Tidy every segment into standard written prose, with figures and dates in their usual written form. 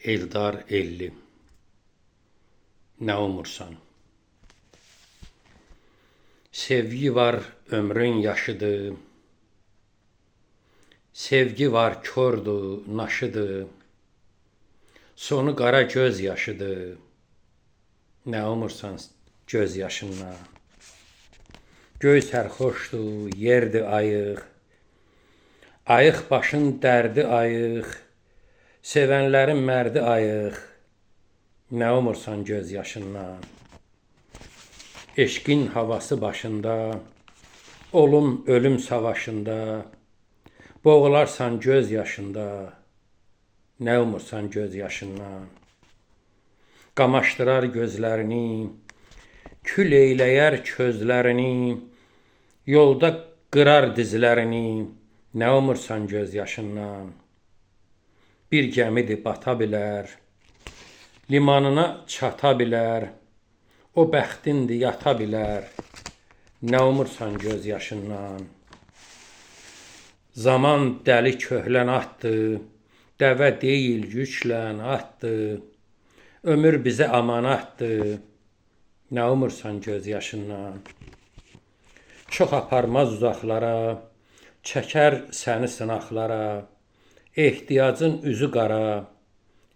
Eldar Elli. Nə umursan? Sevgi var, ömrün yaşıdır. Sevgi var, kördür, naşıdır. Sonu qara göz yaşıdır. Nə umursan göz yaşından? Göy sərxoşdur, yerdir ayıq. Ayıq başın dərdi ayıq. Sevənlərin mərdi ayıq. Nə umursan göz yaşından? Eşqin havası başında, olum ölüm savaşında, boğularsan göz yaşında. Nə umursan göz yaşından? Qamaşdırar gözlərini, kül eyləyər közlərini, yolda qırar dizlərini. Nə umursan göz yaşından? Bir gəmidir bata bilər, limanına çata bilər, o bəxtindir yata bilər. Nə umursan göz yaşından? Zaman dəli köhlən atdır, dəvə deyil yüklən atdır. Ömür bizə amanatdır. Nə umursan göz yaşından? Çox aparmaz uzaqlara, çəkər səni sınaqlara. Ehtiyacın üzü qara.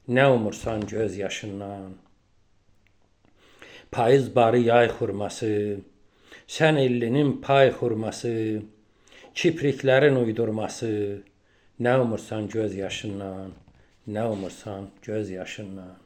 Nə umursan göz yaşından? Payız barı yay xurması, sən ellinin pay xurması, kipriklərin uydurması. Nə umursan göz yaşından? Nə umursan göz yaşından?